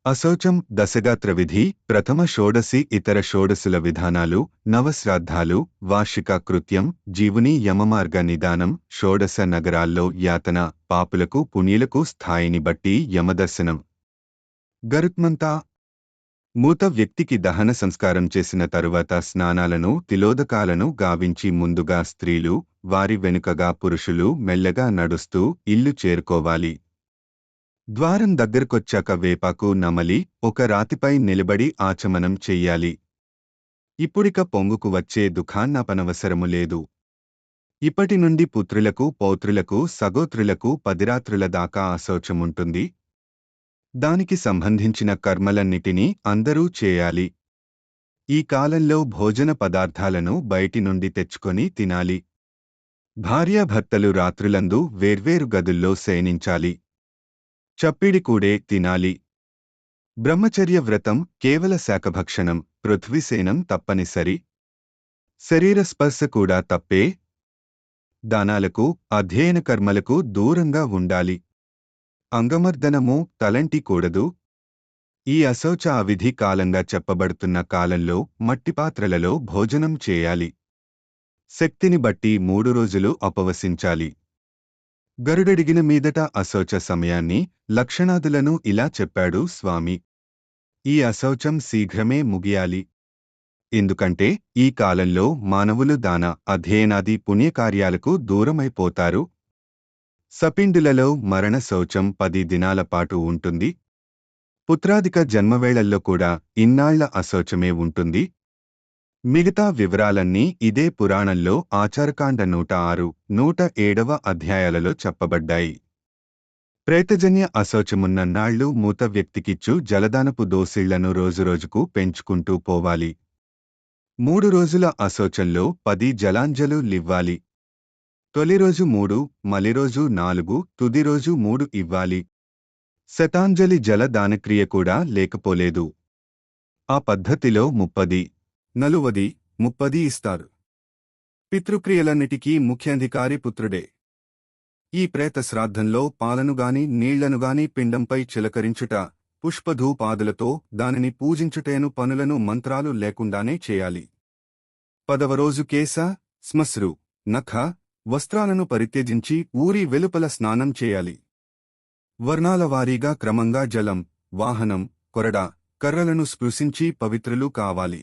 అశౌచం దశగాత్ర విధి ప్రథమ షోడశి ఇతర షోడశుల విధానాలు నవశ్రాద్ధాలు వార్షిక కృత్యం జీవుని యమమార్గ నిదానం షోడశ నగరాల్లో యాతన పాపులకు పుణ్యులకు స్థాయిని బట్టి యమదర్శనం గరుత్మంతా మూత వ్యక్తికి దహన సంస్కారం చేసిన తరువాత స్నానాలను తిలోదకాలను గావించి ముందుగా స్త్రీలు వారి వెనుకగా పురుషులు మెల్లగా నడుస్తూ ఇల్లు చేరుకోవాలి. ద్వారం దగ్గరకొచ్చాక వేపాకు నమలి ఒక రాతిపై నిలబడి ఆచమనం చెయ్యాలి. ఇప్పుడిక పొంగుకు వచ్చే దుఃఖాన్నపనవసరము లేదు. ఇప్పటి నుండి పుత్రులకు పౌత్రులకు సగోత్రులకు 10 రాత్రుల దాకా అశౌచముంటుంది. దానికి సంబంధించిన కర్మలన్నిటినీ అందరూ చేయాలి. ఈ కాలంలో భోజన పదార్థాలను బయటి నుండి తెచ్చుకొని తినాలి. భార్యాభర్తలు రాత్రులందు వేర్వేరు గదుల్లో శయనించాలి. చప్పిడి కూడే తినాలి. బ్రహ్మచర్య వ్రతం కేవల శాకభక్షణం పృథ్వీసేనం తప్పనిసరి. శరీర స్పర్శ కూడా తప్పే. దానాలకు అధ్యయన కర్మలకు దూరంగా ఉండాలి. అంగమర్దనము తలంటి కూడదు. ఈ అశౌచ అవిధి కాలంగా చెప్పబడుతున్న కాలంలో మట్టిపాత్రలలో భోజనం చేయాలి. శక్తిని బట్టి 3 రోజులు ఉపవసించాలి. గరుడడిగిన మీదట అశౌచ సమయాన్ని లక్షణాదులను ఇలా చెప్పాడు స్వామి. ఈ అశౌచం శీఘ్రమే ముగియాలి. ఎందుకంటే ఈ కాలంలో మానవులు దాన అధ్యయనాది పుణ్యకార్యాలకు దూరమైపోతారు. సపిండులలో మరణ శౌచం 10 దినాల పాటు ఉంటుంది. పుత్రాదిక జన్మవేళల్లో కూడా ఇన్నాళ్ల అశౌచమే ఉంటుంది. మిగతా వివరాలన్నీ ఇదే పురాణంలో ఆచారకాండ 106, 107వ అధ్యాయాలలో చెప్పబడ్డాయి. ప్రేతజన్య అశౌచమున్న నాళ్లు మూత వ్యక్తికిచ్చు జలదానపు దోసిళ్లను రోజురోజుకు పెంచుకుంటూ పోవాలి. 3 రోజుల అశౌచంలో 10 జలాంజలు లివ్వాలి. తొలి రోజు 3, మలిరోజు 4, తుది రోజు 3 ఇవ్వాలి. శతాంజలి జల దానక్రియ కూడా లేకపోలేదు. ఆ పద్ధతిలో 30, 40, 30 ఇస్తారు. పితృక్రియలన్నిటికీ ముఖ్యాధికారి పుత్రుడే. ఈ ప్రేత శ్రాద్ధంలో పాలనుగాని నీళ్లనుగాని పిండంపై చిలకరించుట, పుష్పధూపాదులతో దానిని పూజించుటేను పనులను మంత్రాలు లేకుండానే చేయాలి. 10వ రోజు కేశ, శ్మశ్రు, నఖ, వస్త్రాలను పరిత్యజించి ఊరి వెలుపల స్నానం చేయాలి. వర్ణాల వారీగా క్రమంగా జలం, వాహనం, కొరడ, కర్రలను స్పృశించి పవిత్రులు కావాలి.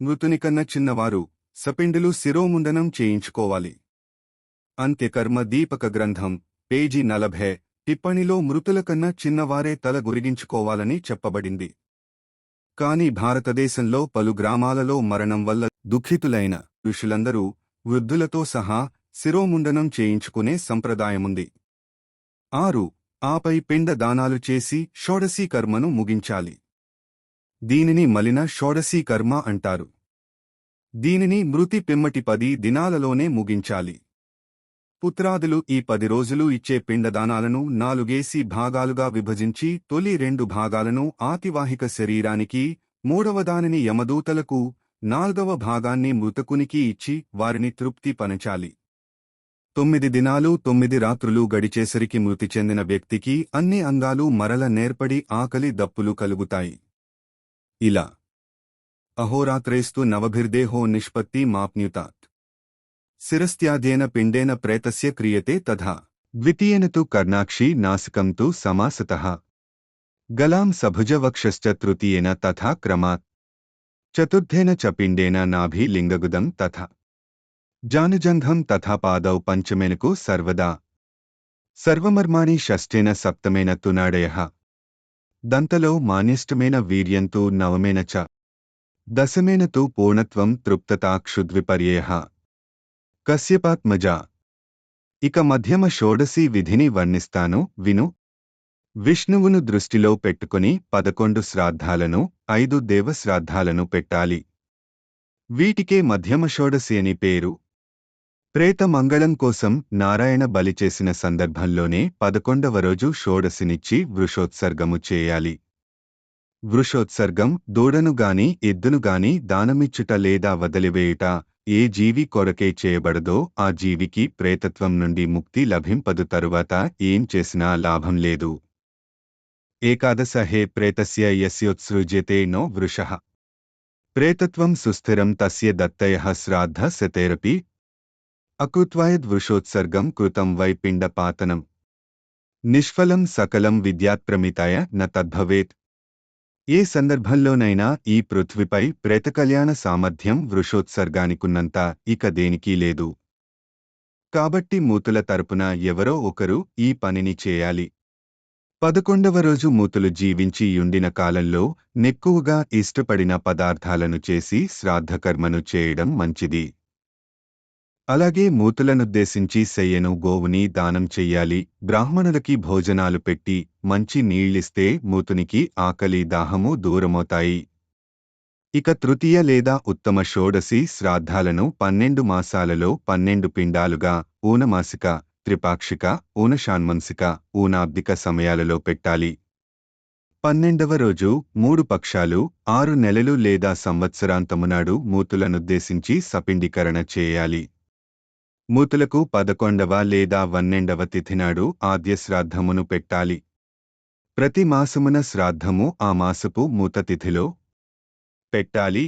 మృతునికన్న చిన్నవారు సపిండులు శిరోముండనం చేయించుకోవాలి. అంత్యకర్మ దీపక గ్రంథం పేజీ 40 టిప్పణిలో మృతులకన్నా చిన్నవారే తల గురిగించుకోవాలని చెప్పబడింది. కాని భారతదేశంలో పలు గ్రామాలలో మరణం వల్ల దుఃఖితులైన ఋషులందరూ వృద్ధులతో సహా శిరోముండనం చేయించుకునే సంప్రదాయముంది. 6 ఆపై పిండ దానాలు చేసి షోడశీ కర్మను ముగించాలి. దీనిని మలిన షోడశీ కర్మ అంటారు. దీనిని మృతి పిమ్మటి 10 దినాలలోనే ముగించాలి. పుత్రాదులు ఈ 10 రోజులు ఇచ్చే పిండదానాలను 4 భాగాలుగా విభజించి తొలి 2 భాగాలను ఆతివాహిక శరీరానికి, 3వ దానిని యమదూతలకు, 4వ భాగాన్ని మృతకునికి ఇచ్చి వారిని తృప్తి పనచాలి. 9 దినాలు 9 రాత్రులు గడిచేసరికి మృతి చెందిన వ్యక్తికి అన్ని అంగాలు మరల నేర్పడి ఆకలి దప్పులు కలుగుతాయి. ఇలా అహోరాత్రేస్తు నవభిర్దేహో నిష్పత్తి మాప్న్యుతాత్ శిరస్త్యాదేన పిండేన ప్రేతస్య క్రియతే తథా ద్వితీయేన తు కర్ణాక్షి నాసికం తు సమాసతః గలాం సభుజవక్షశ్చ తృతీయేన తథా క్రమాత్ చతుర్థేన చ పిండేన నాభి లింగగుదం తథా జానుజంఘం తథా పాదౌ పంచమేనకు సర్వదా సర్వమర్మాణి షష్ఠేన సప్తమేన తు నాడయః దంతలో మాన్యష్టమేన వీర్యం తు నవమేన చ దశమేన తు పూర్ణత్వం తృప్తతా క్షుద్విపర్యయః కశ్యపాత్మజా. ఇక మధ్యమ షోడశీ విధిని వర్ణిస్తాను విను. విష్ణువును దృష్టిలో పెట్టుకుని 11 శ్రాద్ధాలను 5 దేవశ్రాద్ధాలను పెట్టాలి. వీటికే మధ్యమ షోడశి అని పేరు. ప్రేత మంగళం కోసం నారాయణ బలి చేసిన సందర్భంలోనే 11వ రోజు షోడశినిచ్చి వృషోత్సర్గము చేయాలి. వృషోత్సర్గం దూడనుగాని ఎద్దునుగాని దానమిచ్చుట లేదా వదిలివేయుట ఏ జీవి కొరకే చేయబడదో ఆ జీవికి ప్రేతత్వం నుండి ముక్తి లభింపదు. తరువాత ఏం చేసినా లాభం లేదు. ఏకాదశహే ప్రేతస్య యస్యోత్సృజ్యతే నో వృషః ప్రేతత్వం సుస్థిరం తస్య దత్తయః శ్రాద్ధ శతేరపి అకృత్వాయద్వృషోత్సర్గం కృతం వై పిండపాతనం నిష్ఫలం సకలం విద్యాత్ప్రమితాయ న తద్భవేత్. ఏ సందర్భంలోనైనా ఈ పృథ్వీపై ప్రేతకల్యాణ సామర్థ్యం వృషోత్సర్గానికున్నంత ఇక దేనికీ లేదు. కాబట్టి మూతుల తరపున ఎవరో ఒకరు ఈ పనిని చేయాలి. 11వ రోజు మూతులు జీవించి యుండిన కాలంలో నెక్కువగా ఇష్టపడిన పదార్థాలను చేసి శ్రాద్ధకర్మను చేయడం మంచిది. అలాగే మూతులనుద్దేశించి శయ్యను గోవుని దానం చెయ్యాలి. బ్రాహ్మణులకి భోజనాలు పెట్టి మంచి నీళ్ళిస్తే మూతునికి ఆకలి దాహము దూరమవుతాయి. ఇక తృతీయ లేదా ఉత్తమ షోడశి శ్రాద్ధాలను 12 మాసాలలో 12 పిండాలుగా ఊనమాసిక, త్రిపాక్షిక, ఊనషాన్మంసిక, ఊనాబ్దిక సమయాలలో పెట్టాలి. 12వ రోజు 3 పక్షాలు 6 నెలలు లేదా సంవత్సరాంతమునాడు మూతులనుద్దేశించి సపిండీకరణ చేయాలి. మూతులకు 11వ లేదా 12వ తిథినాడు ఆద్య శ్రాద్ధమును పెట్టాలి. ప్రతి మాసమున శ్రాద్ధము ఆ మాసపు మూత తిథిలో పెట్టాలి.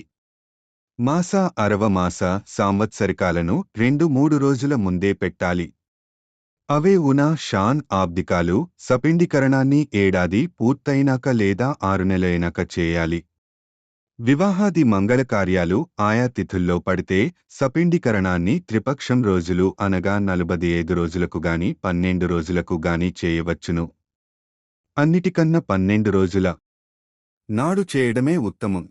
మాస అరవ మాస సాంవత్సరికాలను 2-3 రోజుల ముందే పెట్టాలి. అవే ఊన షాన్ ఆబ్దికాలు. సపిండీకరణాన్ని ఏడాది పూర్తయినాక లేదా 6 నెలలైనాక చేయాలి. వివాహాది మంగళకార్యాలు ఆయా తిథుల్లో పడితే సపిండీకరణాన్ని త్రిపక్షం రోజులు అనగా 45 రోజులకు గాని 12 రోజులకు గాని చేయవచ్చును. అన్నిటికన్నా 12 రోజుల నాడు చేయడమే ఉత్తమం.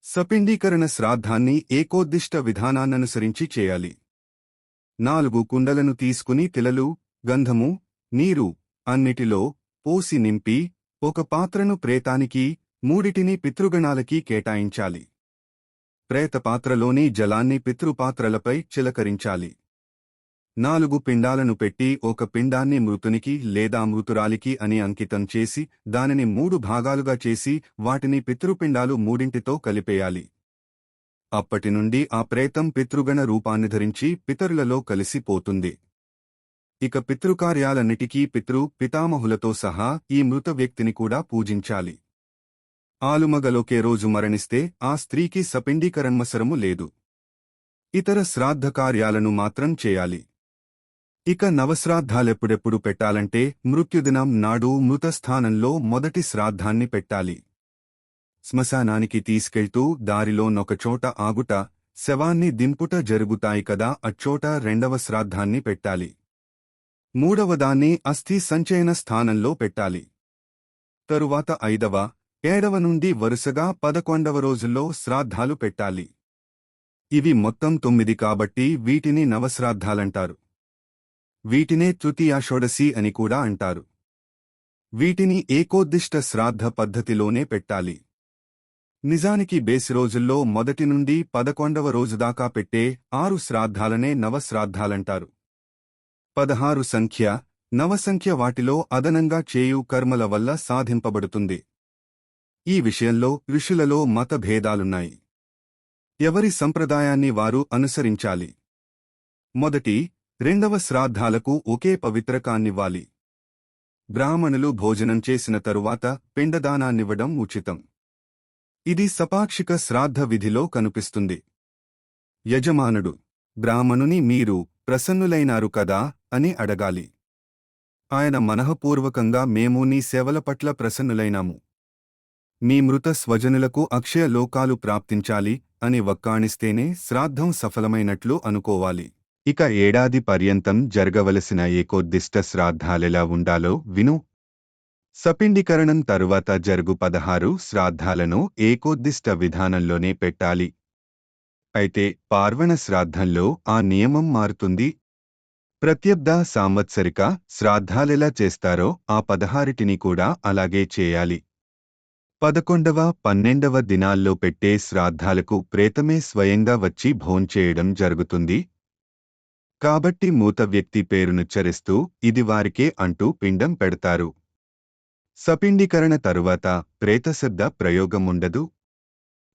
సపిండీకరణ శ్రాద్ధాన్ని ఏకోద్దిష్ట విధానాన్ననుసరించి చేయాలి. 4 కుండలను తీసుకుని తిలలు, గంధము, నీరు అన్నిటిలో పోసి నింపి ఒక పాత్రను ప్రేతానికి, 3 పితృగణాలకి కేటాయించాలి. ప్రేతపాత్రలోని జలాన్ని పితృపాత్రలపై చిలకరించాలి. 4 పిండాలను పెట్టి ఒక పిండాన్ని మృతునికి లేదా మృతురాలికి అని అంకితం చేసి దానిని 3 భాగాలుగా చేసి వాటిని పితృపిండాలు 3తో కలిపేయాలి. అప్పటినుండి ఆ ప్రేతం పితృగణ రూపాన్ని ధరించి పితరులలో కలిసిపోతుంది. ఇక పితృకార్యాలన్నిటికీ పితామహులతో సహా ఈ మృత వ్యక్తిని కూడా పూజించాలి. ఆలుమగలోకే రోజు మరణిస్తే ఆ స్త్రీకి సపిండీకరణమసరము లేదు. ఇతర శ్రాద్ధ కార్యాలను మాత్రం చేయాలి. ఇక నవశ్రాద్ధాలెప్పుడెప్పుడు పెట్టాలంటే మృత్యుదినం నాడు మృతస్థానంలో మొదటి శ్రాద్ధాన్ని పెట్టాలి. శ్మశానానికి తీసుకెళ్తూ దారిలో నొకచోట ఆగుట, శవాన్ని దింపుట జరుగుతాయి కదా, అచ్చోట 2వ శ్రాద్ధాన్ని పెట్టాలి. 3వదాన్ని అస్థి సంచయన స్థానంలో పెట్టాలి. తరువాత 5వ, 7వ నుండి వరుసగా 11వ రోజుల్లో శ్రాద్ధాలు పెట్టాలి. ఇవి మొత్తం 9 కాబట్టి వీటిని నవశ్రాద్ధాలంటారు. వీటినే తృతీయ షోడశి అని కూడా అంటారు. వీటిని ఏకోద్దిష్ట శ్రాద్ధ పద్ధతిలోనే పెట్టాలి. నిజానికి బేసి రోజుల్లో మొదటి నుండి 11వ రోజుదాకా పెట్టే 6 శ్రాద్ధాలనే నవశ్రాద్ధాలంటారు. 16 సంఖ్య, నవసంఖ్య వాటిలో అదనంగా చేయు కర్మల వల్ల సాధింపబడుతుంది. ఈ విషయంలో ఋషులలో మత భేదాలున్నాయి. ఎవరి సంప్రదాయాన్ని వారు అనుసరించాలి. మొదటి, 2వ శ్రాద్ధాలకు ఒకే పవిత్రకాన్నివ్వాలి. బ్రాహ్మణులు భోజనం చేసిన తరువాత పిండదానాన్నివ్వడం ఉచితం. ఇది సపాక్షిక శ్రాద్ధ విధిలో కనిపిస్తుంది. యజమానుడు బ్రాహ్మణుని మీరు ప్రసన్నులైనారు కదా అని అడగాలి. ఆయన మనఃపూర్వకంగా మేము నీ సేవల పట్ల ప్రసన్నులైనాము, మీ మృత స్వజనులకు అక్షయ లోకాలు ప్రాప్తించాలి అని వక్కాణిస్తేనే శ్రాద్ధం సఫలమైనట్లు అనుకోవాలి. ఇక ఏడాది పర్యంతం జరగవలసిన ఏకోద్దిష్ట శ్రాద్ధాలెలా ఉండాలో విను. సపిండీకరణం తరువాత జరుగు 16 శ్రాద్ధాలను ఏకోద్దిష్ట విధానంలోనే పెట్టాలి. అయితే పార్వణ శ్రాద్ధంలో ఆ నియమం మారుతుంది. ప్రత్యబ్ద సాంవత్సరిక శ్రాద్ధాలెలా చేస్తారో ఆ 16టిని కూడా అలాగే చేయాలి. 11వ, 12వ దినాల్లో పెట్టే శ్రాద్ధాలకు ప్రేతమే స్వయంగా వచ్చి భోంచేయడం జరుగుతుంది. కాబట్టి మూత వ్యక్తి పేరునుచ్చరిస్తూ ఇది వారికే అంటూ పిండం పెడతారు. సపిండీకరణ తరువాత ప్రేతశబ్ద ప్రయోగముండదు.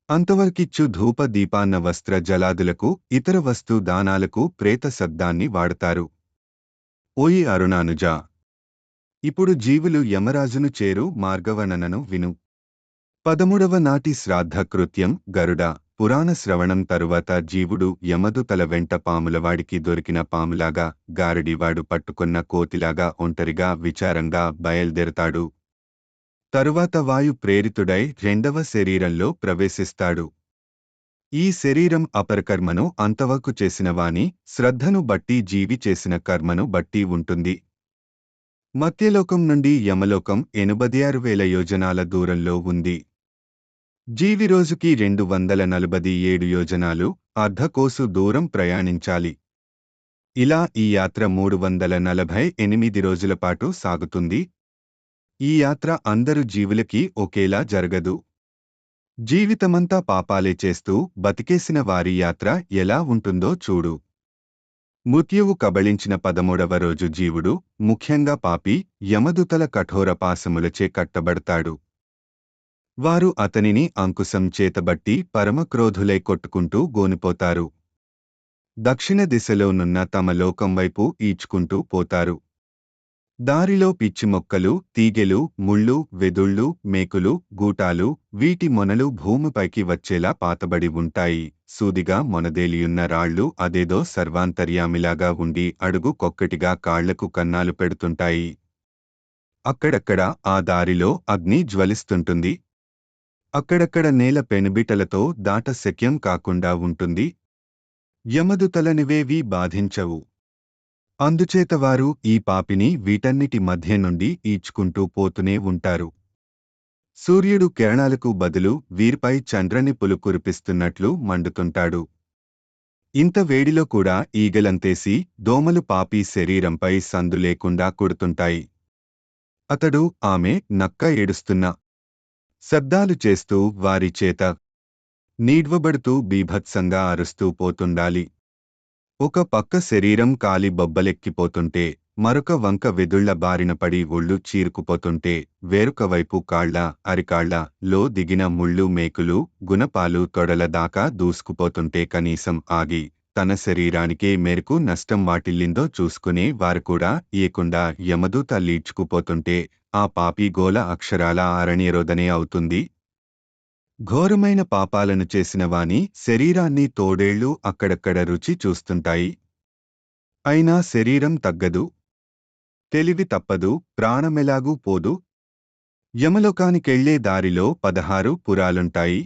అంతవరకిచ్చు ధూప దీపాన్న వస్త్ర జలాదులకు ఇతర వస్తు దానాలకు ప్రేత శబ్దాన్ని వాడతారు. ఓయి అరుణానుజ ఇప్పుడు జీవులు యమరాజును చేరు మార్గవర్ణనను విను. 13వ నాటి శ్రాద్ధ కృత్యం గరుడ పురాణ శ్రవణం తరువాత జీవుడు యమదూతల వెంట పాములవాడికి దొరికిన పాములాగా గారడివాడు పట్టుకున్న కోతిలాగా ఒంటరిగా విచారంగా బయల్దేరతాడు. తరువాత వాయు ప్రేరితుడై రెండవ శరీరంలో ప్రవేశిస్తాడు. ఈ శరీరం అపరకర్మను అంతవరకు చేసినవాని శ్రద్ధను బట్టి జీవి చేసిన కర్మను బట్టి ఉంటుంది. మధ్యలోకం నుండి యమలోకం 86,000 యోజనాల దూరంలో ఉంది. జీవి రోజుకి 247 యోజనాలు అర్ధకోసు దూరం ప్రయాణించాలి. ఇలా ఈ యాత్ర 348 రోజుల పాటు సాగుతుంది. ఈ యాత్ర అందరు జీవులకి ఒకేలా జరగదు. జీవితమంతా పాపాలే చేస్తూ బతికేసిన వారి యాత్ర ఎలా ఉంటుందో చూడు. మృత్యువు కబళించిన 13వ రోజు జీవుడు, ముఖ్యంగా పాపి, యమదూతల కఠోర పాశములచే కట్టబడతాడు. వారు అతనిని అంకుశం చేతబట్టి పరమక్రోధులై కొట్టుకుంటూ గోనిపోతారు. దక్షిణ దిశలోనున్న తమ లోకం వైపు ఈడ్చుకుంటూ పోతారు. దారిలో పిచ్చి మొక్కలు, తీగెలు, ముళ్ళు, వెదుళ్ళు, మేకులు, గూటాలు, వీటి మొనలు భూమిపైకి వచ్చేలా పాతబడి ఉంటాయి. సూదిగా మొనదేలియున్న రాళ్ళు అదేదో సర్వాంతర్యామిలాగా ఉండి అడుగు కొక్కటిగా కాళ్లకు కన్నాలు పెడుతుంటాయి. అక్కడక్కడ ఆ దారిలో అగ్ని జ్వలిస్తుంటుంది. అక్కడక్కడ నేల పెనుబిటలతో దాట శక్యం కాకుండా ఉంటుంది. యమదూతలనివేవీ బాధించవు. అందుచేత వారు ఈ పాపిని వీటన్నిటి మధ్య నుండి ఈడ్చుకుంటూ పోతూనే ఉంటారు. సూర్యుడు కిరణాలకు బదులు వీరిపై చంద్రనిప్పులు కురిపిస్తున్నట్లు మండుతుంటాడు. ఇంత వేడిలో కూడా ఈగలంతేసి దోమలు పాపి శరీరంపై సందు లేకుండా కుడుతుంటాయి. అతడు, ఆమె, నక్క ఏడుస్తున్న శబ్దాలు చేస్తూ వారి చేత నీడ్వబడుతూ బీభత్సంగా అరుస్తూ పోతుండాలి. ఒక పక్క శరీరం కాలి బొబ్బలెక్కిపోతుంటే, మరొక వంక వెదుళ్ల బారిన పడి ఒళ్ళు చీరుకుపోతుంటే, వేరొక వైపు కాళ్ల, అరికాళ్ల లో దిగిన ముళ్ళు, మేకులు, గుణపాలు తొడల దాకా దూసుకుపోతుంటే కనీసం ఆగి తన శరీరానికే మేరకు నష్టం వాటిల్లిందో చూసుకునే వారుకూడా ఏకుండా యమదూత లీడ్చుకుపోతుంటే ఆ పాపి గోల అక్షరాల అరణ్యరోదనే అవుతుంది. ఘోరమైన పాపాలను చేసినవాని శరీరాన్ని తోడేళ్లు అక్కడక్కడ రుచి చూస్తుంటాయి. అయినా శరీరం తగ్గదు. తెలివి తప్పదు, ప్రాణమెలాగూ పోదు. యమలోకానికెళ్లే దారిలో 16 పురాలుంటాయి.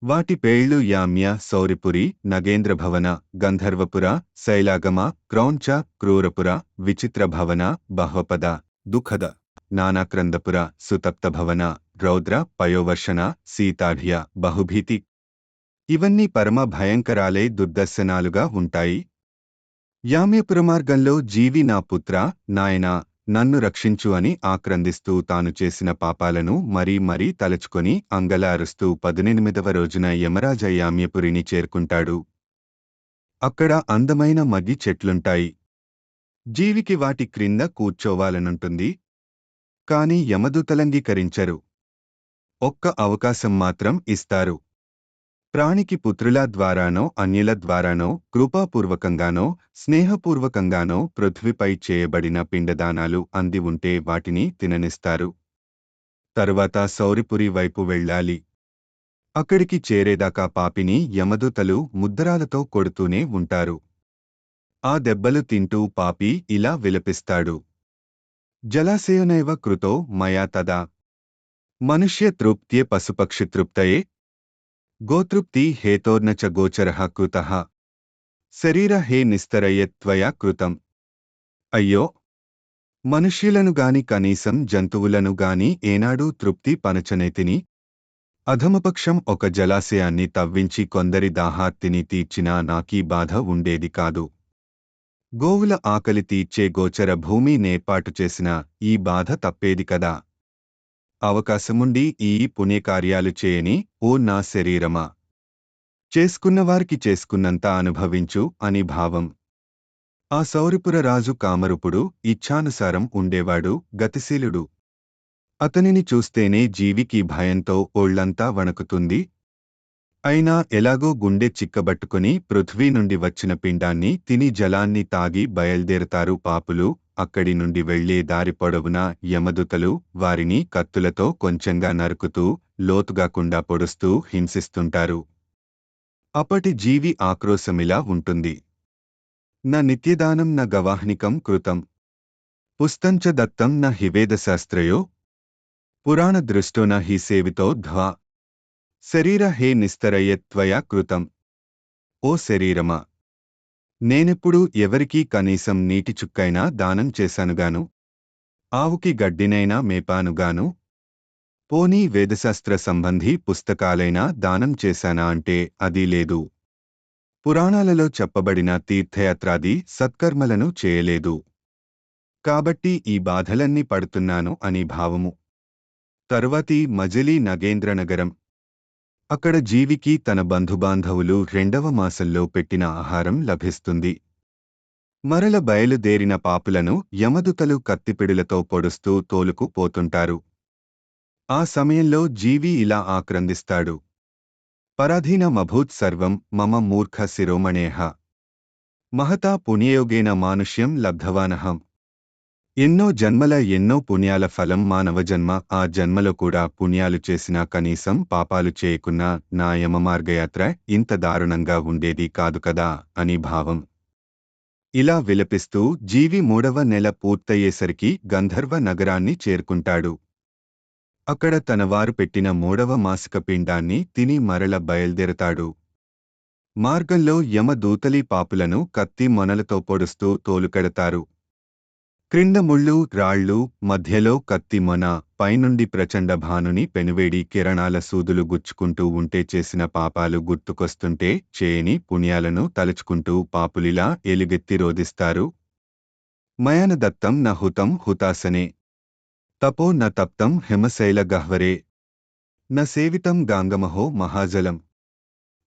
వాటి పేళ్లు యామ్య, సౌరిపురి, నగేంద్రభవన, గంధర్వపుర, శైలాగమ, క్రౌంచ, క్రూరపుర, విచిత్రభవన, బహ్వపద, దుఃఖద, నానాక్రందపుర, సుతప్తభవన, రౌద్ర, పయోవర్షణ, సీతాఢ్య, బహుభీతి. ఇవన్నీ పరమ భయంకరాలే దుర్దర్శనాలుగా ఉంటాయి. యామ్యపురమార్గంలో జీవి నా పుత్ర, నాయనా, నన్ను రక్షించు అని ఆక్రందిస్తూ తాను చేసిన పాపాలను మరీ మరీ తలచుకొని అంగలారుస్తూ 18వ రోజున యమరాజ యామ్యపురిని చేరుకుంటాడు. అక్కడ అందమైన మగ్గి చెట్లుంటాయి. జీవికి వాటి క్రింద కూర్చోవాలనుంటుంది. కాని యమదూతలంగీకరించరు. ఒక్క అవకాశం మాత్రం ఇస్తారు. ప్రాణికి పుత్రుల ద్వారానో అన్యుల ద్వారానో కృపాపూర్వకంగానో స్నేహపూర్వకంగానో పృథ్వీపై చేయబడిన పిండదానాలు అంది ఉంటే వాటిని తిననిస్తారు. తరువాత సౌరిపురి వైపు వెళ్ళాలి. అక్కడికి చేరేదాకా పాపిని యమదూతలు ముద్దరాలతో కొడుతూనే ఉంటారు. ఆ దెబ్బలు తింటూ పాపి ఇలా విలపిస్తాడు. జలాశయనైవ కృతో మయా తదా మనుష్య తృప్త్యే పశుపక్షితృప్తయే గోతృప్తి హేతోర్న చ గోచరః కృతః శరీర హే నిస్తరయత్ త్వయా కృతం. అయ్యో, మనుష్యులను గాని కనీసం జంతువులను గాని ఏనాడూ తృప్తి పనచనేతిని. అధమపక్షం ఒక జలాశయాన్ని తవ్వించి కొందరి దాహార్తిని తీర్చినా నాకీ బాధ ఉండేది కాదు. గోవుల ఆకలి తీర్చే గోచర భూమి నేర్పాటు చేసిన ఈ బాధ తప్పేది కదా. అవకాశముండి ఈ పుణ్యకార్యాలు చేయని ఓ నా శరీరమా, చేసుకున్నవారికి చేసుకున్నంత అనుభవించు అని భావం. ఆ సౌరిపుర రాజు కామరూపుడు, ఇచ్ఛానుసారం ఉండేవాడు, గతిశీలుడు. అతనిని చూస్తేనే జీవికి భయంతో ఒళ్లంతా వణకుతుంది. అయినా ఎలాగో గుండె చిక్కబట్టుకుని పృథ్వీ నుండి వచ్చిన పిండాన్ని తిని జలాన్ని తాగి బయల్దేరతారు పాపులు. అక్కడి నుండి వెళ్లే దారి పొడవునా యమదూతలు వారిని కత్తులతో కొంచెంగా నరుకుతూ లోతుగాకుండా పొడుస్తూ హింసిస్తుంటారు. అప్పటి జీవి ఆక్రోశమిలా ఉంటుంది. న నిత్యదానం న గవాహ్నికం కృతం పుస్తంచ దత్తం న హివేదశాస్త్రయో పురాణదృష్టో న హి సేవితో ధ్వా శరీర హే నిస్తరయత్వయా కృతం. ఓ శరీరమా, నేనెప్పుడు ఎవరికీ కనీసం నీటి చుక్కైనా దానం చేశానుగాను, ఆవుకి గడ్డినైనా మేపానుగాను, పోనీ వేదశాస్త్ర సంబంధీ పుస్తకాలైనా దానం చేశానా అంటే అదీ లేదు. పురాణాలలో చెప్పబడిన తీర్థయాత్రాది సత్కర్మలను చేయలేదు. కాబట్టి ఈ బాధలన్నీ పడుతున్నాను అని భావము. తరువాతి మజిలీ నగేంద్రనగరం. అక్కడ జీవికి తన బంధుబాంధవులు 2వ మాసంలో పెట్టిన ఆహారం లభిస్తుంది. మరల బయలుదేరిన పాపులను యమదూతలు కత్తిపిడులతో పొడుస్తూ తోలుకు పోతుంటారు. ఆ సమయంలో జీవి ఇలా ఆక్రందిస్తాడు. పరాధీనమభూత్ సర్వం మమ మూర్ఖ శిరోమణేః మహతా పుణ్యయోగేన మానుష్యం లబ్ధవానహం. ఎన్నో జన్మల ఎన్నో పుణ్యాల ఫలం మానవ జన్మ. ఆ జన్మలో కూడా పుణ్యాలు చేసినా కనీసం పాపాలు చేయకున్నా నా యమమార్గయాత్ర ఇంత దారుణంగా ఉండేది కాదు కదా అని భావం. ఇలా విలపిస్తూ జీవి 3వ నెల పూర్తయ్యేసరికి గంధర్వ నగరాన్ని చేరుకుంటాడు. అక్కడ తనవారు పెట్టిన 3వ మాసిక పిండాన్ని తిని మరల బయల్దేరతాడు. మార్గంలో యమదూతలి పాపులను కత్తి మొనలతో పొడుస్తూ తోలుకెడతారు. క్రింద ముళ్ళు రాళ్ళు, మధ్యలో కత్తి మొన, పైనుండి ప్రచండ భానుని పెనువేడి కిరణాల సూదులు గుచ్చుకుంటూ ఉంటే చేసిన పాపాలు గుర్తుకొస్తుంటే చేయని పుణ్యాలను తలుచుకుంటూ పాపులిలా ఎలుగెత్తి రోదిస్తారు. మయాన దత్తం న హుతం హుతాసనే తపో న తప్తం హిమశైల గహ్వరే న సేవితం గాంగమహో మహాజలం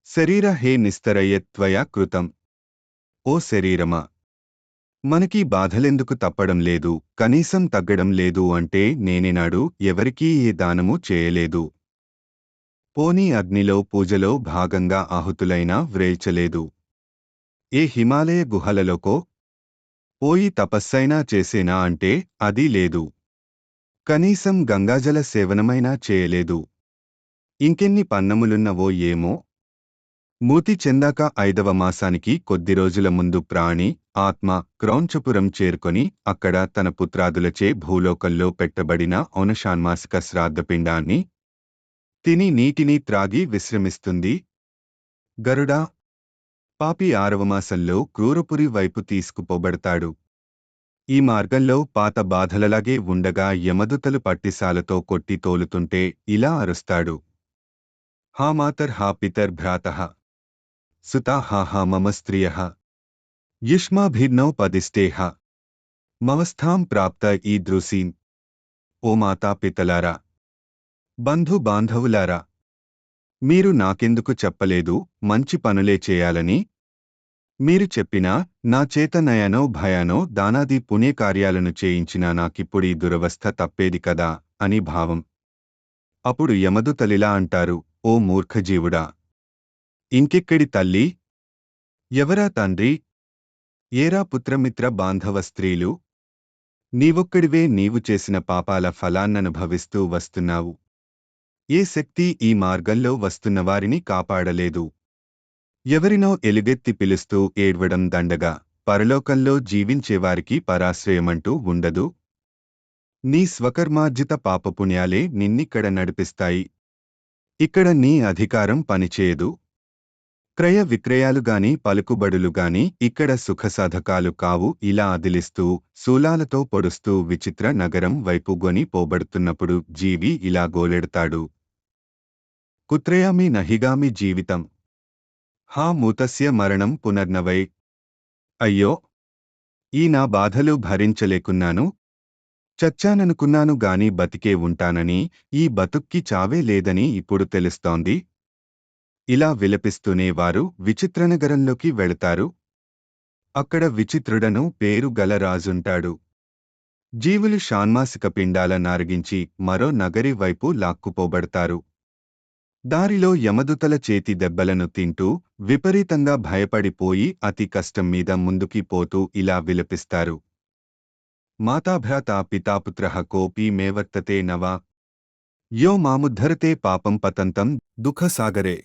శరీర హే నిస్తరయత్వయా కృతం. ఓ శరీరమా, మనకీ బాధలెందుకు తప్పడం లేదు, కనీసం తగ్గడం లేదు అంటే నేనేనాడు ఎవరికీ ఏ దానమూ చేయలేదు. పోనీ అగ్నిలో పూజలో భాగంగా ఆహుతులైనా వ్రేల్చలేదు. ఏ హిమాలయ గుహలలోకో పోయి తపస్సైనా చేసేనా అంటే అదీ లేదు. కనీసం గంగాజల సేవనమైనా చేయలేదు. ఇంకెన్ని పన్నములున్నవో ఏమో. మూతి చెందాక 5వ మాసానికి కొద్ది రోజుల ముందు ప్రాణి, ఆత్మ క్రౌంచపురం చేరుకొని అక్కడ తన పుత్రాదులచే భూలోకంలో పెట్టబడిన ఔనషాన్మాసిక శ్రాద్ధపిండాన్ని తిని నీటిని త్రాగి విశ్రమిస్తుంది. గరుడా పాపి 6వ మాసంలో క్రూరపురి వైపు తీసుకుపోబడతాడు. ఈ మార్గంలో పాత బాధలలాగే ఉండగా యమదూతలు పట్టిసాలతో కొట్టి తోలుతుంటే ఇలా అరుస్తాడు. హా మాతర్ హా పితర్ భ్రాతః సుతా హా హా మమ స్త్రియః యుష్మాభిర్నౌ పదిష్టేహ మమస్థాం ప్రాప్త ఈదృశీం. ఓ మాతాపితలారా, బంధు బాంధవులారా, మీరు నాకెందుకు చెప్పలేదు మంచి పనులే చేయాలని? మీరు చెప్పినా నా చేత నయానో భయానో దానాది పుణ్యకార్యాలను చేయించినా నాకిప్పుడీ దురవస్థ తప్పేది కదా అని భావం. అప్పుడు యమదూతలిలా అంటారు. ఓ మూర్ఖజీవుడా, ఇంకెక్కడి తల్లి, ఎవరా తండ్రి, ఏరా పుత్రమిత్ర బాంధవ స్త్రీలు? నీవొక్కడివే నీవు చేసిన పాపాల ఫలాన్ననుభవిస్తూ వస్తున్నావు. ఏ శక్తి ఈ మార్గంలో వస్తున్నవారిని కాపాడలేదు. ఎవరినో ఎలుగెత్తి పిలుస్తూ ఏడ్వడం దండగా పరలోకంలో జీవించేవారికి పరాశ్రయమంటూ ఉండదు. నీ స్వకర్మార్జిత పాపపుణ్యాలే నిన్నిక్కడ నడిపిస్తాయి. ఇక్కడ నీ అధికారం పనిచేయదు. క్రయ విక్రయాలుగాని పలుకుబడులుగాని ఇక్కడ సుఖసాధకాలు కావు. ఇలా అదిలిస్తూ శూలాలతో పొడుస్తూ విచిత్ర నగరం వైపు గొని పోబడుతున్నప్పుడు జీవి ఇలా గోలెడతాడు. కుత్రయామి నహిగామి జీవితం హా మూతస్య మరణం పునర్నవై. అయ్యో, ఈ నా బాధలు భరించలేకున్నాను. చచ్చాననుకున్నాను గాని బతికే ఉంటానని, ఈ బతుక్కి చావే లేదని ఇప్పుడు తెలుస్తోంది. ఇలా విలపిస్తూనే వారు విచిత్రనగరంలోకి వెళతారు. అక్కడ విచిత్రుడను పేరు గల రాజుంటాడు. జీవులు షాన్మాసిక పిండాల నారగించి మరో నగరి వైపు లాక్కుపోబడతారు. దారిలో యమదూతల చేతి దెబ్బలను తింటూ విపరీతంగా భయపడిపోయి అతి కష్టం మీద ముందుకి పోతూ ఇలా విలపిస్తారు. మాతాభ్రాతా పితాపుత్రః కోపి మే వర్తతే నవా యో మాముద్ధరతే పాపం పతంతం దుఃఖసాగరే.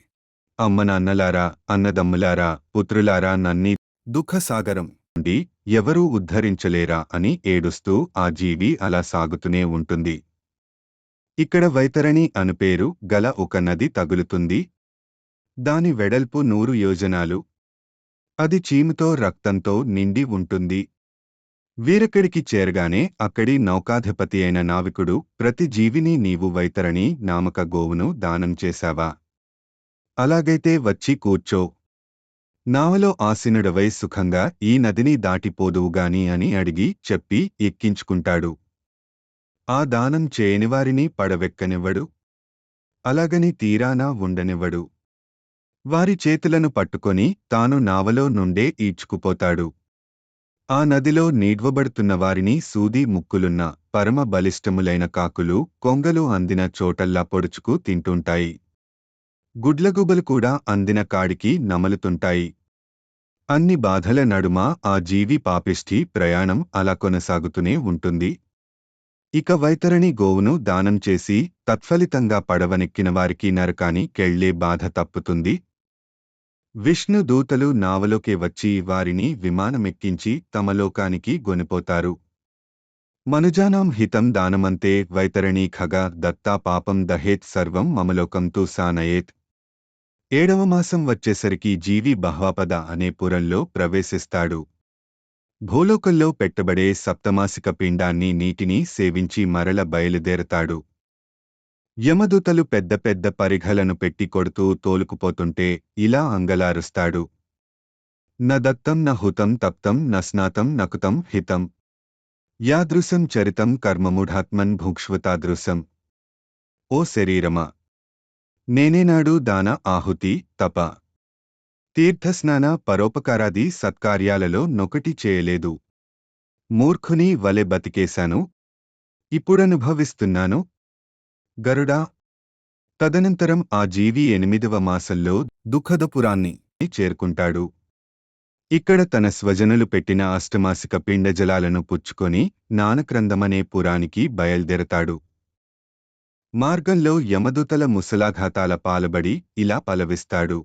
అమ్మనాన్నలారా, అన్నదమ్ములారా, పుత్రులారా, నన్ని దుఃఖసాగరం నుండి ఎవరూ ఉద్ధరించలేరా అని ఏడుస్తూ ఆ జీవి అలా సాగుతూనే ఉంటుంది. ఇక్కడ వైతరణి అనుపేరు గల ఒక నది తగులుతుంది. దాని వెడల్పు 100 యోజనాలు. అది చీముతో రక్తంతో నిండి ఉంటుంది. వీరక్కడికి చేరగానే అక్కడి నౌకాధిపతి అయిన నావికుడు, ప్రతి జీవిని నీవు వైతరణి నామక గోవును దానం చేశావా? అలాగైతే వచ్చి కూర్చో. నావలో ఆసీనుడవై సుఖంగా ఈ నదిని దాటిపోదువుగాని అని అడిగి చెప్పి ఎక్కించుకుంటాడు. ఆ దానం చేయనివారిని పడవెక్కనివ్వడు. అలాగని తీరానా ఉండనివ్వడు. వారి చేతులను పట్టుకొని తాను నావలో నుండే ఈడ్చుకుపోతాడు. ఆ నదిలో నీడ్వబడుతున్న వారిని సూది ముక్కులున్న పరమ బలిష్టములైన కాకులు, కొంగలు అందిన చోటల్లా పొడుచుకు తింటుంటాయి. గుడ్లగూబలు కూడా అందిన కాడికి నమలుతుంటాయి. అన్ని బాధల నడుమ ఆ జీవి పాపిష్ఠి ప్రయాణం అలా కొనసాగుతూనే ఉంటుంది. ఇక వైతరణి గోవును దానం చేసి తత్ఫలితంగా పడవనెక్కిన వారికి నరకాని కెళ్లే బాధ తప్పుతుంది. విష్ణు దూతలు నావలోకే వచ్చి వారిని విమానమెక్కించి తమ లోకానికి గొనిపోతారు. మనుజానాం హితం దానమంతే వైతరణీ ఖగా దత్తా పాపం దహేత్ సర్వం మమలోకం తు సానయేత్. 7వ మాసం వచ్చేసరికి జీవి బహ్వాపద అనే పురంలో ప్రవేశిస్తాడు. భూలోకంలో పెట్టబడే సప్తమాసిక పిండాన్ని నీటిని సేవించి మరల బయలుదేరతాడు. యమదూతలు పెద్ద పెద్ద పరిఘలను పెట్టి కొడుతూ తోలుకుపోతుంటే ఇలా అంగలారుస్తాడు. న దత్తం న హుతం తప్తం న స్నాతం నకుతం హితం. యాదృశం చరితం కర్మమూఢాత్మన్ భుక్ష్వతాదృశం. ఓ శరీరమా! నేనేనాడు దాన ఆహుతి, తప, తీర్థస్నాన, పరోపకారాది సత్కార్యాలలో నొకటి చేయలేదు. మూర్ఖుని వలె బతికేశాను. ఇప్పుడనుభవిస్తున్నాను. గరుడా! తదనంతరం ఆ జీవి 8వ మాసంలో దుఃఖదపురాన్ని చేరుకుంటాడు. ఇక్కడ తన స్వజనులు పెట్టిన అష్టమాసిక పిండజలాలను పుచ్చుకొని నానక్రందమనే పురానికి బయల్దెరతాడు. మార్గంలో యమదూతల ముసలాఘాతాల పాలబడి ఇలా పలవిస్తాడు.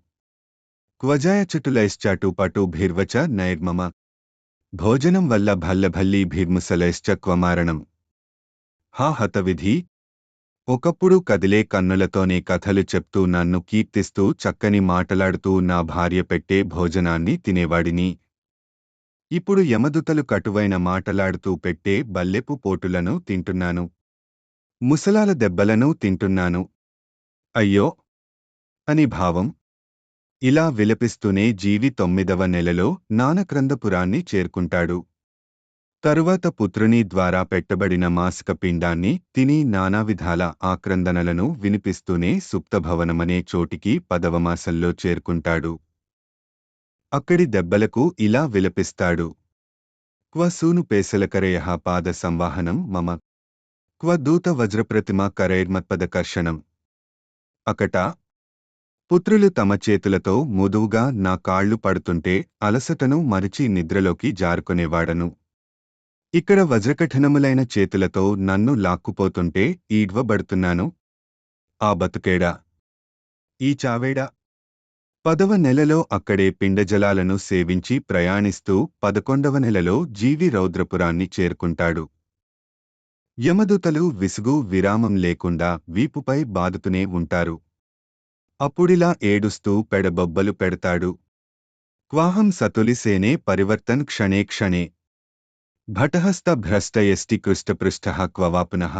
క్వజాయచటులైశ్చాటు పటుభిర్వచ నైర్మమ. భోజనం వల్ల భల్లభల్లీ భిర్ముసలైశ్చ క్వమారణం. హా హతవిధి! ఒకప్పుడు కదిలే కన్నులతోనే కథలు చెప్తూ నన్ను కీర్తిస్తూ చక్కని మాటలాడుతూ నా భార్య పెట్టే భోజనాన్ని తినేవాడిని. ఇప్పుడు యమదూతలు కటువైన మాటలాడుతూ పెట్టే బల్లెపు పోటులను తింటున్నాను. ముసలాల దెబ్బలను తింటున్నాను. అయ్యో! అని భావం. ఇలా విలపిస్తూనే జీవి 9వ నెలలో నానక్రందపురాన్ని చేరుకుంటాడు. తరువాత పుత్రుని ద్వారా పెట్టబడిన మాసిక పిండాన్ని తిని నానావిధాల ఆక్రందనలను వినిపిస్తూనే సుప్తభవనమనే చోటికి 10వ మాసంలో చేరుకుంటాడు. అక్కడి దెబ్బలకు ఇలా విలపిస్తాడు. క్వ సూను పేసలకరయః పాద సంవాహనం మమ. క్వ దూత వజ్రప్రతిమ కరైర్మత్పదకర్షణం. అకట పుత్రులు తమ చేతులతో మృదువుగా నా కాళ్ళు పడుతుంటే అలసటను మరిచి నిద్రలోకి జారుకునేవాడను. ఇక్కడ వజ్రకఠినములైన చేతులతో నన్ను లాక్కుపోతుంటే ఈడ్వబడుతున్నాను. ఆ బతుకేడా! ఈ చావేడా! 10వ నెలలో అక్కడే పిండజలాలను సేవించి ప్రయాణిస్తూ 11వ నెలలో జీవి రౌద్రపురాన్ని చేరుకుంటాడు. యమదూతలు విసుగు విరామం లేకుండా వీపుపై బాదుతూనే ఉంటారు. అప్పుడిలా ఏడుస్తూ పెడబొబ్బలు పెడతాడు. క్వాహం సతులిసేనే పరివర్తన్ క్షణే క్షణే. భటహస్త భ్రష్టయష్టి కృష్టపృష్టః క్వవా పునః.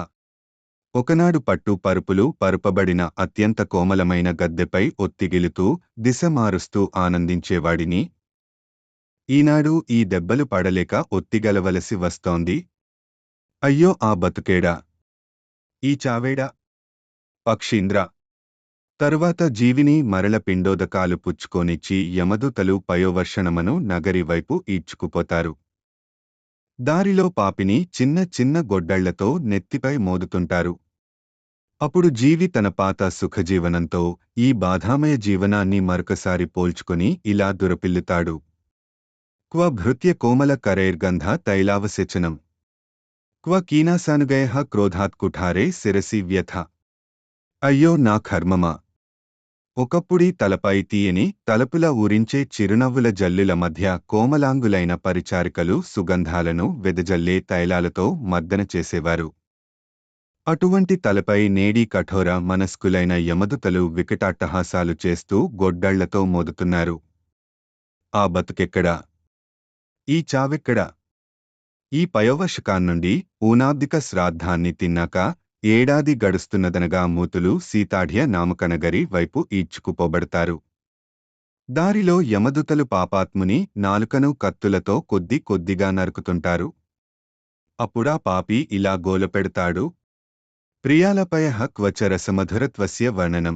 ఒకనాడు పట్టు పరుపులు పరుపబడిన అత్యంత కోమలమైన గద్దెపై ఒత్తిగిలుతూ దిశ మారుస్తూ ఆనందించేవాడిని. ఈనాడు ఈ దెబ్బలు పడలేక ఒత్తిగలవలసి వస్తోంది. అయ్యో ఆ బతుకేడా! ఈ చావేడా! పక్షీంద్ర! తరువాత జీవిని మరల పిండోదకాలు పుచ్చుకోనిచ్చి యమదూతలు పయోవర్షణమను నగరి వైపు ఈడ్చుకుపోతారు. దారిలో పాపిని చిన్న చిన్న గొడ్డళ్లతో నెత్తిపై మోదుతుంటారు. అప్పుడు జీవి తన పాత సుఖజీవనంతో ఈ బాధామయ జీవనాన్ని మరొకసారి పోల్చుకొని ఇలా దురపిల్లుతాడు. క్వ భృత్య కోమల కరైర్గంధ తైలావసేచనం. క్వ కీనాసానుగయః క్రోధాత్ కుఠారే శిరసి వ్యథ. అయ్యో నా కర్మమా! ఒకప్పుడీ తలపై తీయని తలపుల ఊరించే చిరునవ్వుల జల్లుల మధ్య కోమలాంగులైన పరిచారికలు సుగంధాలను వెదజల్లే తైలాలతో మర్దన చేసేవారు. అటువంటి తలపై నేడి కఠోర మనస్కులైన యమదూతలు వికటాట్టహాసాలు చేస్తూ గొడ్డళ్లతో మోదుతున్నారు. ఆ బతుకెక్కడా? ఈ చావెక్కడా? ఈ పయోవశకాన్నుండి ఊనాబ్దిక శ్రాద్ధాన్ని తిన్నాక ఏడాది గడుస్తున్నదనగా మూతులు సీతాఢ్య నామకనగరి వైపు ఈడ్చుకుపోబడతారు. దారిలో యమదూతలు పాపాత్ముని నాలుకను కత్తులతో కొద్ది కొద్దిగా నరుకుతుంటారు. అప్పుడా పాపి ఇలా గోలపెడతాడు. ప్రియాలపయః క్వచ రసమధురత్వస్య వర్ణనం.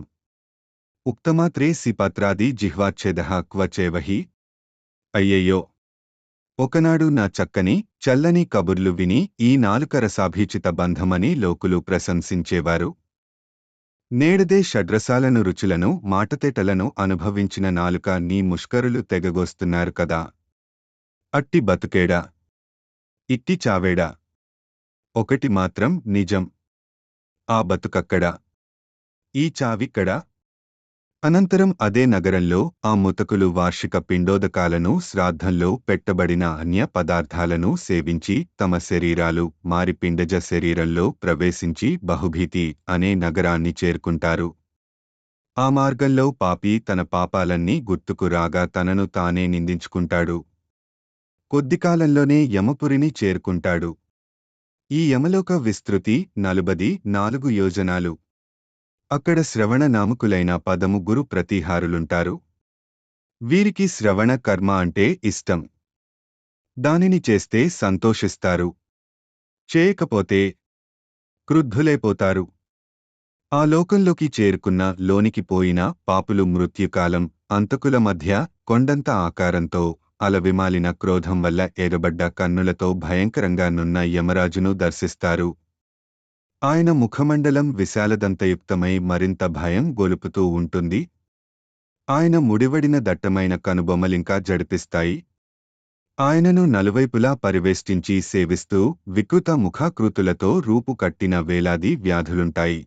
ఉక్తమాత్రే సిపత్రాది జిహ్వాచ్ఛేదః క్వచేవహి. అయ్యయ్యో! ఒకనాడు నా చక్కని చల్లని కబుర్లు విని ఈ నాలుక రసాభీచిత బంధమని లోకులు ప్రశంసించేవారు. నేడదే షడ్రసాలను రుచులను మాటతేటలను అనుభవించిన నాలుక నీ ముష్కరులు తెగగోస్తున్నారు కదా! అట్టి బతుకేడా? ఇట్టి చావేడా? ఒకటి మాత్రం నిజం. ఆ బతుకక్కడా? ఈ చావిక్కడా? అనంతరం అదే నగరంలో ఆ ముతకులు వార్షిక పిండోదకాలను శ్రాద్ధంలో పెట్టబడిన అన్య పదార్థాలను సేవించి తమ శరీరాలు మారి పిండజ శరీరంలో ప్రవేశించి బహుభీతి అనే నగరాన్ని చేరుకుంటారు. ఆ మార్గంలో పాపి తన పాపాలన్నీ గుర్తుకు రాగా తనను తానే నిందించుకుంటాడు. కొద్దికాలంలోనే యమపురిని చేరుకుంటాడు. ఈ యమలోక విస్తృతి 44 యోజనాలు. అక్కడ శ్రవణ నామకులైన 13 ప్రతిహారులుంటారు. వీరికి శ్రవణ కర్మ అంటే ఇష్టం. దానిని చేస్తే సంతోషిస్తారు. చేయకపోతే క్రుద్ధులైపోతారు. ఆ లోకంలోకి చేరుకున్న లోనికి పోయిన పాపులు మృత్యుకాలం అంతకుల మధ్య కొండంత ఆకారంతో అలవిమాలిన క్రోధం వల్ల ఎగబడ్డ కన్నులతో భయంకరంగా నున్న యమరాజును దర్శిస్తారు. ఆయన ముఖమండలం విశాలదంతయుక్తమై మరింత భయం గొలుపుతూ ఉంటుంది. ఆయన ముడివడిన దట్టమైన కనుబొమ్మలింకా జడిపిస్తాయి. ఆయనను నలువైపులా పరివేష్టించి సేవిస్తూ వికృత ముఖాకృతులతో రూపు కట్టిన వేలాది వ్యాధులుంటాయి.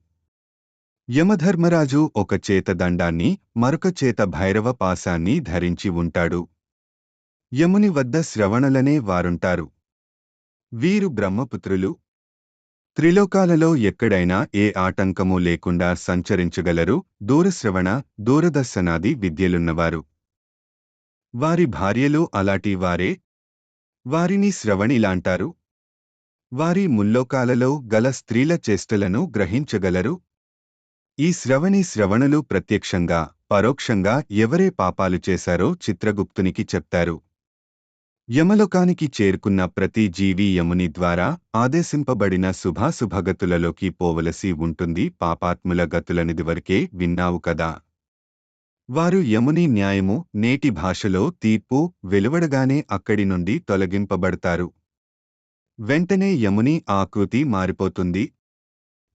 యమధర్మరాజు ఒక చేత దండాన్ని మరొక చేత భైరవ పాశాన్ని ధరించి ఉంటాడు. యముని వద్ద శ్రవణలనే వారుంటారు. వీరు బ్రహ్మపుత్రులు. త్రిలోకాలలో ఎక్కడైనా ఏ ఆటంకమూ లేకుండా సంచరించగలరు. దూరశ్రవణ దూరదర్శనాది విద్యలున్నవారు. వారి భార్యలు అలాంటి వారే. వారిని శ్రవణిలాంటారు. వారి ముల్లోకాలలో గల స్త్రీల చేష్టలను గ్రహించగలరు. ఈ శ్రవణులు ప్రత్యక్షంగా పరోక్షంగా ఎవరే పాపాలు చేశారో చిత్రగుప్తునికి చెప్తారు. యమలోకానికి చేరుకున్న ప్రతి జీవి యముని ద్వారా ఆదేశింపబడిన శుభాశుభగతులలోకి పోవలసి ఉంటుంది. పాపాత్ముల గతులనిదివరకే విన్నావు కదా. వారు యముని న్యాయము నేటి భాషలో తీర్పు వెలువడగానే అక్కడి నుండి తొలగింపబడతారు. వెంటనే యముని ఆకృతి మారిపోతుంది.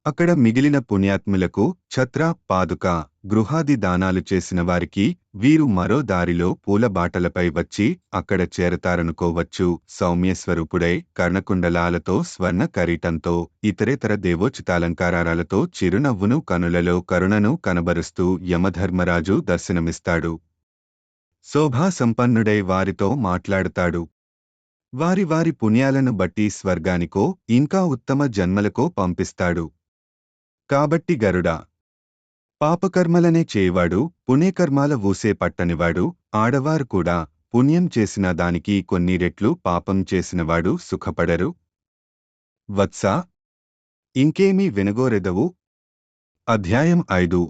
అక్కడ మిగిలిన పుణ్యాత్ములకు ఛత్ర పాదుక గృహాది దానాలు చేసిన వారికి వీరు మరో దారిలో పూలబాటలపై వచ్చి అక్కడ చేరతారనుకోవచ్చు. సౌమ్యస్వరూపుడై కర్ణకుండలాలతో స్వర్ణ కరీటంతో ఇతరేతర దేవోచితాలంకారాలతో చిరునవ్వును కనులలో కరుణను కనబరుస్తూ యమధర్మరాజు దర్శనమిస్తాడు. శోభాసంపన్నుడై వారితో మాట్లాడుతాడు. వారి వారి పుణ్యాలను బట్టి స్వర్గానికో ఇంకా ఉత్తమ జన్మలకో పంపిస్తాడు. కాబట్టి గరుడా, పాపకర్మలనే చేయవాడు పుణ్యకర్మాల ఊసే పట్టనివాడు. ఆడవారు కూడా పుణ్యం చేసిన దానికి కొన్ని రెట్లు పాపం చేసినవాడు సుఖపడరు. వత్సా, ఇంకేమీ వినగోరెదవు? అధ్యాయం 5.